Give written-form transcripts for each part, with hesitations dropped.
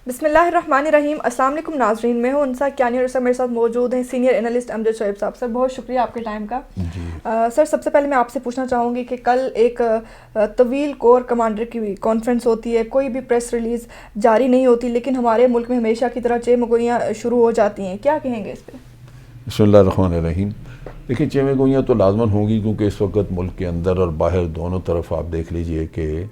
بسم اللہ الرحمن الرحیم. السلام علیکم ناظرین, میں ہوں انسا کیانی اور سر میرے ساتھ موجود ہیں سینئر انالسٹ امجد شعیب صاحب. سر بہت شکریہ آپ کے ٹائم کا. سر سب سے پہلے میں آپ سے پوچھنا چاہوں گی کہ کل ایک طویل کور کمانڈر کی کانفرنس ہوتی ہے, کوئی بھی پریس ریلیز جاری نہیں ہوتی, لیکن ہمارے ملک میں ہمیشہ کی طرح چہمگوئیاں شروع ہو جاتی ہیں, کیا کہیں گے اس پہ؟ بسم اللہ الرحمن الرحیم. دیکھیں, چہمگوئیاں تو لازماً ہوں گی کیونکہ اس وقت ملک کے اندر اور باہر دونوں طرف آپ دیکھ لیجئے کہ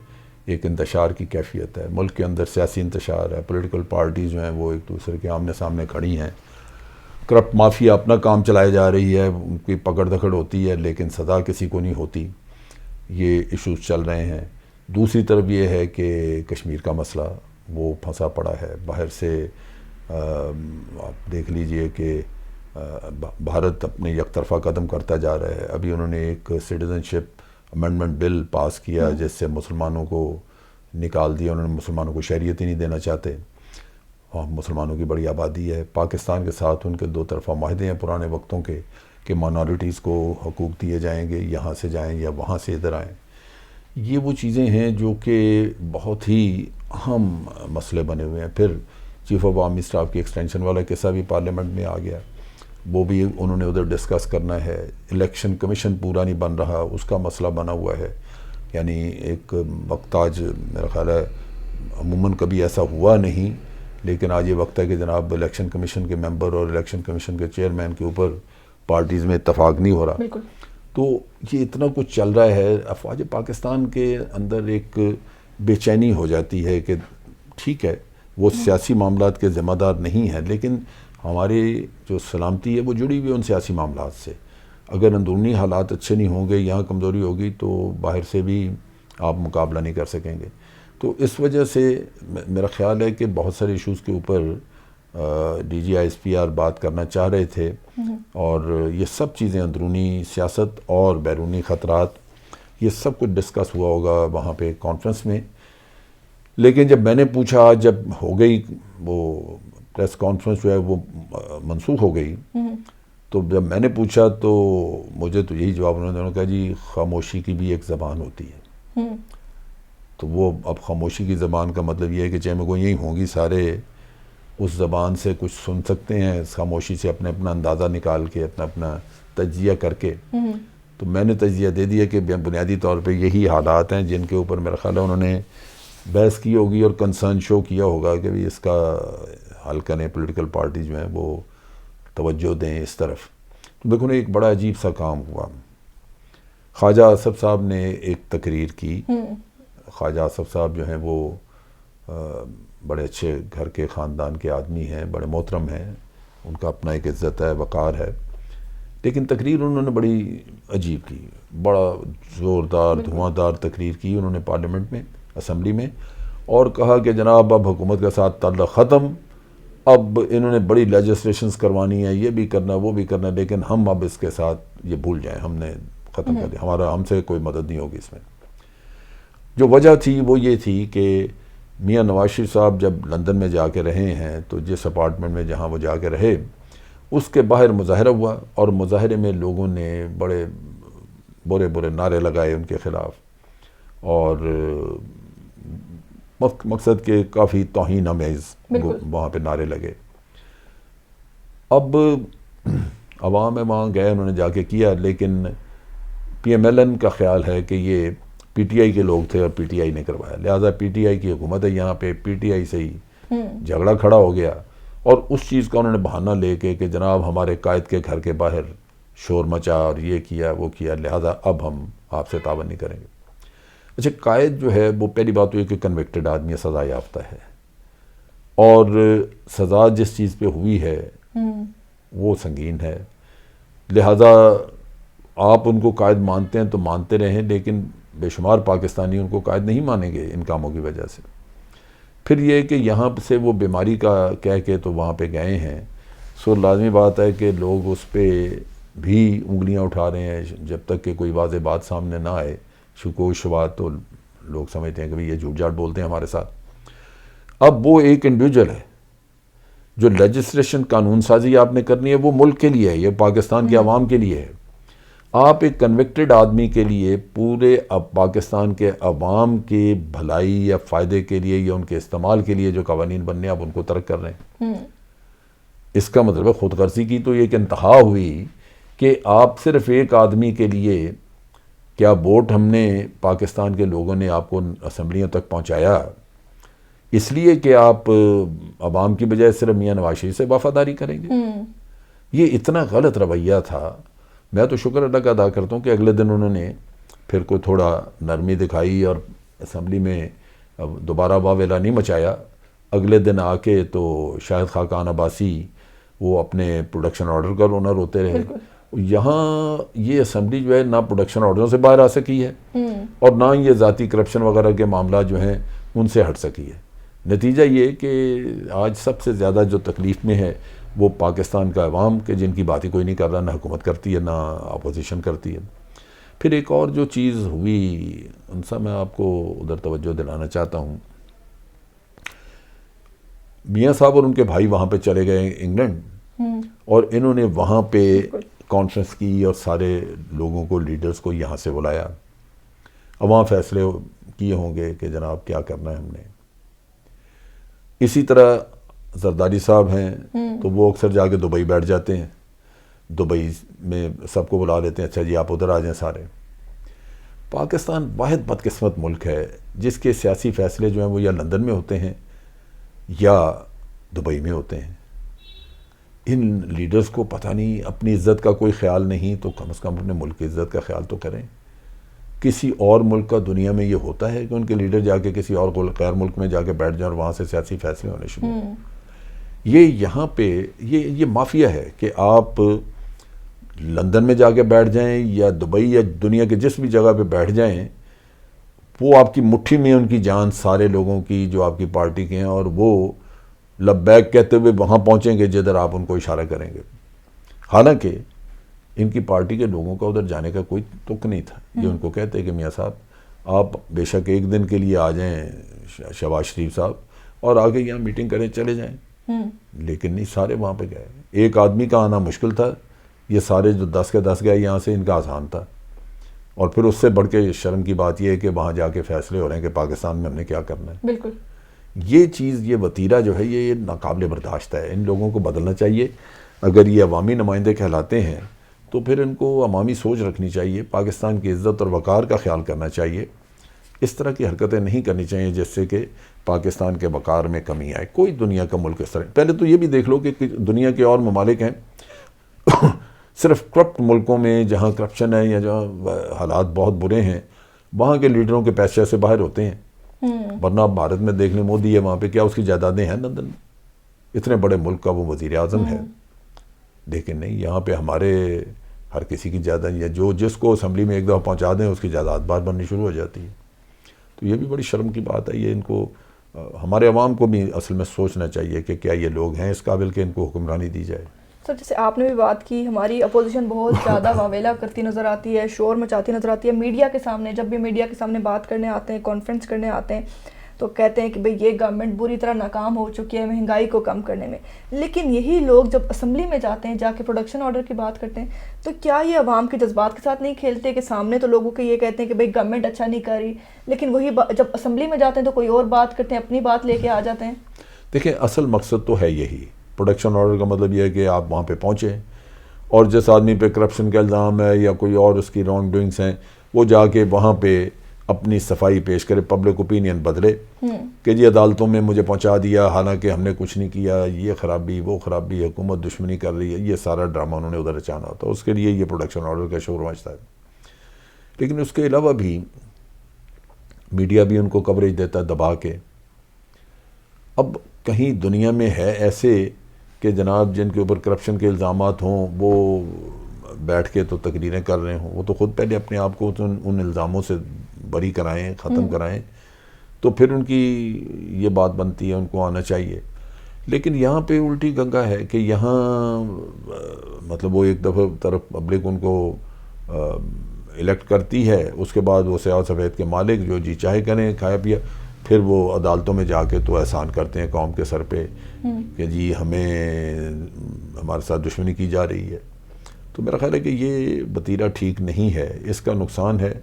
ایک انتشار کی کیفیت ہے. ملک کے اندر سیاسی انتشار ہے, پولیٹیکل پارٹیز جو ہیں وہ ایک دوسرے کے آمنے سامنے کھڑی ہیں, کرپٹ مافیا اپنا کام چلائے جا رہی ہے, ان کی پکڑ دکڑ ہوتی ہے لیکن سزا کسی کو نہیں ہوتی. یہ ایشوز چل رہے ہیں. دوسری طرف یہ ہے کہ کشمیر کا مسئلہ وہ پھنسا پڑا ہے. باہر سے آپ دیکھ لیجئے کہ بھارت اپنے یک طرفہ قدم کرتا جا رہا ہے. ابھی انہوں نے ایک سٹیزن شپ امینڈمنٹ بل پاس کیا جس سے مسلمانوں کو نکال دیا. انہوں نے مسلمانوں کو شہریت ہی نہیں دینا چاہتے. مسلمانوں کی بڑی آبادی ہے. پاکستان کے ساتھ ان کے دو طرفہ معاہدے ہیں پرانے وقتوں کے کہ مائنارٹیز کو حقوق دیے جائیں گے, یہاں سے جائیں یا وہاں سے ادھر آئیں. یہ وہ چیزیں ہیں جو کہ بہت ہی اہم مسئلے بنے ہوئے ہیں. پھر چیف آف آرمی اسٹاف کی ایکسٹینشن والا قصہ بھی پارلیمنٹ میں آ گیا, وہ بھی انہوں نے ادھر ڈسکس کرنا ہے. الیکشن کمیشن پورا نہیں بن رہا, اس کا مسئلہ بنا ہوا ہے. یعنی ایک وقت آج میرا خیال ہے عموماً کبھی ایسا ہوا نہیں, لیکن آج یہ وقت ہے کہ جناب الیکشن کمیشن کے ممبر اور الیکشن کمیشن کے چیئرمین کے اوپر پارٹیز میں اتفاق نہیں ہو رہا. بالکل. تو یہ اتنا کچھ چل رہا ہے. افواج پاکستان کے اندر ایک بے چینی ہو جاتی ہے کہ ٹھیک ہے وہ سیاسی معاملات کے ذمہ دار نہیں ہیں, لیکن ہماری جو سلامتی ہے وہ جڑی ہوئی ہے ان سیاسی معاملات سے. اگر اندرونی حالات اچھے نہیں ہوں گے, یہاں کمزوری ہوگی, تو باہر سے بھی آپ مقابلہ نہیں کر سکیں گے. تو اس وجہ سے میرا خیال ہے کہ بہت سارے ایشوز کے اوپر D G S P R بات کرنا چاہ رہے تھے, اور یہ سب چیزیں اندرونی سیاست اور بیرونی خطرات یہ سب کچھ ڈسکس ہوا ہوگا وہاں پہ کانفرنس میں. لیکن جب میں نے پوچھا, جب ہو گئی وہ پریس کانفرنس جو ہے وہ منسوخ ہو گئی, تو جب میں نے پوچھا تو مجھے تو یہی جواب انہوں نے کہا جی خاموشی کی بھی ایک زبان ہوتی ہے. تو وہ اب خاموشی کی زبان کا مطلب یہ ہے کہ چہمگوئیاں ہی ہوں گی, سارے اس زبان سے کچھ سن سکتے ہیں, اس خاموشی سے اپنا اندازہ نکال کے اپنا تجزیہ کر کے. تو میں نے تجزیہ دے دیا کہ بنیادی طور پہ یہی حالات ہیں جن کے اوپر میرا خیال ہے انہوں نے بحث کی ہوگی اور کنسرن شو کیا ہوگا کہ بھی اس کا حل کریں, پولیٹیکل پارٹی جو ہیں وہ توجہ دیں اس طرف. تو دیکھو نا, ایک بڑا عجیب سا کام ہوا. خواجہ آصف صاحب نے ایک تقریر کی. خواجہ آصف صاحب جو ہیں وہ بڑے اچھے گھر کے خاندان کے آدمی ہیں, بڑے محترم ہیں, ان کا اپنا ایک عزت ہے, وقار ہے. لیکن تقریر انہوں نے بڑی عجیب کی, بڑا زوردار دھواں دار تقریر کی انہوں نے پارلیمنٹ میں, اسمبلی میں, اور کہا کہ جناب اب حکومت کے ساتھ تعلق ختم, اب انہوں نے بڑی لیجسلیشنز کروانی ہے, یہ بھی کرنا وہ بھی کرنا, لیکن ہم اب اس کے ساتھ یہ بھول جائیں, ہم نے ختم کر دیا, ہم سے کوئی مدد نہیں ہوگی اس میں. جو وجہ تھی وہ یہ تھی کہ میاں نواز شریف صاحب جب لندن میں جا کے رہے ہیں تو جس اپارٹمنٹ میں جہاں وہ جا کے رہے اس کے باہر مظاہرہ ہوا, اور مظاہرے میں لوگوں نے بڑے برے نعرے لگائے ان کے خلاف, اور مقصد کہ کافی توہین آمیز وہاں پہ نعرے لگے. اب عوام وہاں گئے, انہوں نے جا کے کیا, لیکن پی ایم ایل این کا خیال ہے کہ یہ پی ٹی آئی کے لوگ تھے اور پی ٹی آئی نے کروایا, لہٰذا پی ٹی آئی کی حکومت ہے یہاں پہ, پی ٹی آئی سے ہی جھگڑا کھڑا ہو گیا. اور اس چیز کا انہوں نے بہانہ لے کے کہ جناب ہمارے قائد کے گھر کے باہر شور مچا اور یہ کیا وہ کیا, لہٰذا اب ہم آپ سے تعاون نہیں کریں گے. اچھا, قائد جو ہے وہ پہلی بات تو یہ کہ کنوکٹڈ آدمی, سزا یافتہ ہے, اور سزا جس چیز پہ ہوئی ہے وہ سنگین ہے, لہٰذا آپ ان کو قائد مانتے ہیں تو مانتے رہیں, لیکن بے شمار پاکستانی ان کو قائد نہیں مانیں گے ان کاموں کی وجہ سے. پھر یہ کہ یہاں سے وہ بیماری کا کہہ کے تو وہاں پہ گئے ہیں, سو لازمی بات ہے کہ لوگ اس پہ بھی انگلیاں اٹھا رہے ہیں جب تک کہ کوئی واضح بات سامنے نہ آئے. شکوک شبہات تو لوگ سمجھتے ہیں کہ یہ جھوٹ جھاٹ بولتے ہیں ہمارے ساتھ. اب وہ ایک انڈیویجول ہے, جو لیجسلیشن قانون سازی آپ نے کرنی ہے وہ ملک کے لیے ہے, یہ پاکستان کے عوام کے لیے ہے. آپ ایک کنوکٹڈ آدمی کے لیے پورے اب پاکستان کے عوام کی بھلائی یا فائدے کے لیے یا ان کے استعمال کے لیے جو قوانین بننے آپ ان کو ترک کر رہے ہیں. اس کا مطلب ہے خود غرضی کی تو ایک انتہا ہوئی کہ آپ صرف ایک آدمی کے لیے کیا ووٹ ہم نے پاکستان کے لوگوں نے آپ کو اسمبلیوں تک پہنچایا اس لیے کہ آپ عوام کی بجائے صرف میاں نواز شریف سے وفاداری کریں گے. یہ اتنا غلط رویہ تھا. میں تو شکر اللہ کا ادا کرتا ہوں کہ اگلے دن انہوں نے پھر کوئی تھوڑا نرمی دکھائی اور اسمبلی میں دوبارہ واویلا نہیں مچایا. اگلے دن آ کے تو شاہد خاقان عباسی وہ اپنے پروڈکشن آرڈر کا رونا روتے رہے. یہاں یہ اسمبلی جو ہے نہ پروڈکشن آرڈروں سے باہر آ سکی ہے اور نہ یہ ذاتی کرپشن وغیرہ کے معاملات جو ہیں ان سے ہٹ سکی ہے. نتیجہ یہ کہ آج سب سے زیادہ جو تکلیف میں ہے وہ پاکستان کا عوام کے جن کی بات ہی کوئی نہیں کر رہا, نہ حکومت کرتی ہے نہ اپوزیشن کرتی ہے. پھر ایک اور جو چیز ہوئی ان سے میں آپ کو ادھر توجہ دلانا چاہتا ہوں. میاں صاحب اور ان کے بھائی وہاں پہ چلے گئے انگلینڈ اور انہوں نے وہاں پہ کانفرنس کی اور سارے لوگوں کو لیڈرز کو یہاں سے بلایا. وہاں فیصلے کیے ہوں گے کہ جناب کیا کرنا ہے ہم نے. اسی طرح زرداری صاحب ہیں تو وہ اکثر جا کے دبئی بیٹھ جاتے ہیں. دبئی میں سب کو بلا لیتے ہیں, اچھا جی آپ ادھر آ جائیں سارے. پاکستان واحد بدقسمت ملک ہے جس کے سیاسی فیصلے جو ہیں وہ یا لندن میں ہوتے ہیں یا دبئی میں ہوتے ہیں. ان لیڈرز کو پتہ نہیں اپنی عزت کا کوئی خیال نہیں تو کم از کم اپنے ملک کی عزت کا خیال تو کریں. کسی اور ملک کا دنیا میں یہ ہوتا ہے کہ ان کے لیڈر جا کے کسی اور غیر ملک میں جا کے بیٹھ جائیں اور وہاں سے سیاسی فیصلے ہونے شروع ہوں. یہ یہاں پہ یہ مافیا ہے کہ آپ لندن میں جا کے بیٹھ جائیں یا دبئی یا دنیا کے جس بھی جگہ پہ بیٹھ جائیں وہ آپ کی مٹھی میں ان کی جان سارے لوگوں کی جو آپ کی پارٹی کے ہیں اور وہ لبیک کہتے ہوئے وہاں پہنچیں گے جدھر آپ ان کو اشارہ کریں گے. حالانکہ ان کی پارٹی کے لوگوں کا ادھر جانے کا کوئی تک نہیں تھا. یہ ان کو کہتے کہ میاں صاحب آپ بے شک ایک دن کے لیے آ جائیں شہباز شریف صاحب اور آگے یہاں میٹنگ کریں چلے جائیں. لیکن نہیں, سارے وہاں پہ گئے. ایک آدمی کا آنا مشکل تھا, یہ سارے جو 10 کے 10 گئے یہاں سے ان کا آسان تھا. اور پھر اس سے بڑھ کے شرم کی بات یہ ہے کہ وہاں جا کے فیصلے ہو رہے ہیں کہ پاکستان میں ہم نے کیا کرنا ہے. بالکل یہ چیز, یہ وتیرہ جو ہے یہ ناقابل برداشت ہے. ان لوگوں کو بدلنا چاہیے. اگر یہ عوامی نمائندے کہلاتے ہیں تو پھر ان کو عوامی سوچ رکھنی چاہیے, پاکستان کی عزت اور وقار کا خیال کرنا چاہیے. اس طرح کی حرکتیں نہیں کرنی چاہیے جس سے کہ پاکستان کے وقار میں کمی آئے. کوئی دنیا کا ملک اس طرح, پہلے تو یہ بھی دیکھ لو کہ دنیا کے اور ممالک ہیں صرف کرپٹ ملکوں میں جہاں کرپشن ہے یا جہاں حالات بہت برے ہیں وہاں کے لیڈروں کے پیسے سے باہر ہوتے ہیں. ورنہ آپ بھارت میں دیکھ لیں, مودی ہے وہاں پہ, کیا اس کی جائیدادیں ہیں لندن میں؟ اتنے بڑے ملک کا وہ وزیر اعظم ہے. لیکن نہیں, یہاں پہ ہمارے ہر کسی کی جائیداد یا جو جس کو اسمبلی میں ایک دفعہ پہنچا دیں اس کی جائیداد بار بننی شروع ہو جاتی ہے. تو یہ بھی بڑی شرم کی بات ہے. یہ ان کو, ہمارے عوام کو بھی اصل میں سوچنا چاہیے کہ کیا یہ لوگ ہیں اس قابل کہ ان کو حکمرانی دی جائے. سر جیسے آپ نے بھی بات کی, ہماری اپوزیشن بہت زیادہ واویلا کرتی نظر آتی ہے, شور مچاتی نظر آتی ہے میڈیا کے سامنے. جب بھی میڈیا کے سامنے بات کرنے آتے ہیں, کانفرنس کرنے آتے ہیں تو کہتے ہیں کہ بھئی یہ گورنمنٹ بری طرح ناکام ہو چکی ہے مہنگائی کو کم کرنے میں. لیکن یہی لوگ جب اسمبلی میں جاتے ہیں, جا کے پروڈکشن آرڈر کی بات کرتے ہیں, تو کیا یہ عوام کے جذبات کے ساتھ نہیں کھیلتے کہ سامنے تو لوگوں کے یہ کہتے ہیں کہ بھئی گورنمنٹ اچھا نہیں کر رہی, لیکن وہی جب اسمبلی میں جاتے ہیں تو کوئی اور بات کرتے ہیں, اپنی بات لے کے آ جاتے ہیں. دیکھیں اصل مقصد تو ہے یہی. پروڈکشن آرڈر کا مطلب یہ ہے کہ آپ وہاں پہ پہنچیں اور جس آدمی پہ کرپشن کا الزام ہے یا کوئی اور اس کی رانگ ڈوئنگس ہیں وہ جا کے وہاں پہ اپنی صفائی پیش کرے, پبلک اوپینین بدلے کہ جی عدالتوں میں مجھے پہنچا دیا حالانکہ ہم نے کچھ نہیں کیا, یہ خرابی وہ خرابی, حکومت دشمنی کر رہی ہے. یہ سارا ڈرامہ انہوں نے ادھر رچانا ہوتا ہے. اس کے لیے یہ پروڈکشن آرڈر کا شور مچتا ہے. لیکن اس کے علاوہ بھی میڈیا بھی ان کو کوریج دیتا ہے دبا کے. اب کہیں دنیا میں ہے ایسے کہ جناب جن کے اوپر کرپشن کے الزامات ہوں وہ بیٹھ کے تو تقریریں کر رہے ہوں, وہ تو خود پہلے اپنے آپ کو ان الزاموں سے بری کرائیں, ختم کرائیں, تو پھر ان کی یہ بات بنتی ہے ان کو آنا چاہیے. لیکن یہاں پہ الٹی گنگا ہے کہ یہاں مطلب وہ ایک دفعہ طرف پبلک ان کو الیکٹ کرتی ہے, اس کے بعد وہ سیاہ سفید کے مالک جو جی چاہے کریں کھایا پیا, پھر وہ عدالتوں میں جا کے تو احسان کرتے ہیں قوم کے سر پہ کہ جی ہمیں ہمارے ساتھ دشمنی کی جا رہی ہے. تو میرا خیال ہے کہ یہ وتیرہ ٹھیک نہیں ہے، اس کا نقصان ہے.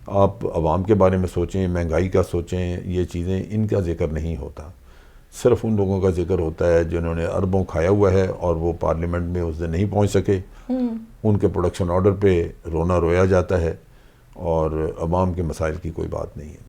آپ عوام کے بارے میں سوچیں، مہنگائی کا سوچیں، یہ چیزیں ان کا ذکر نہیں ہوتا. صرف ان لوگوں کا ذکر ہوتا ہے جنہوں نے اربوں کھایا ہوا ہے اور وہ پارلیمنٹ میں اس دن نہیں پہنچ سکے. ان کے پروڈکشن آرڈر پہ رونا رویا جاتا ہے اور عوام کے مسائل کی کوئی بات نہیں ہے.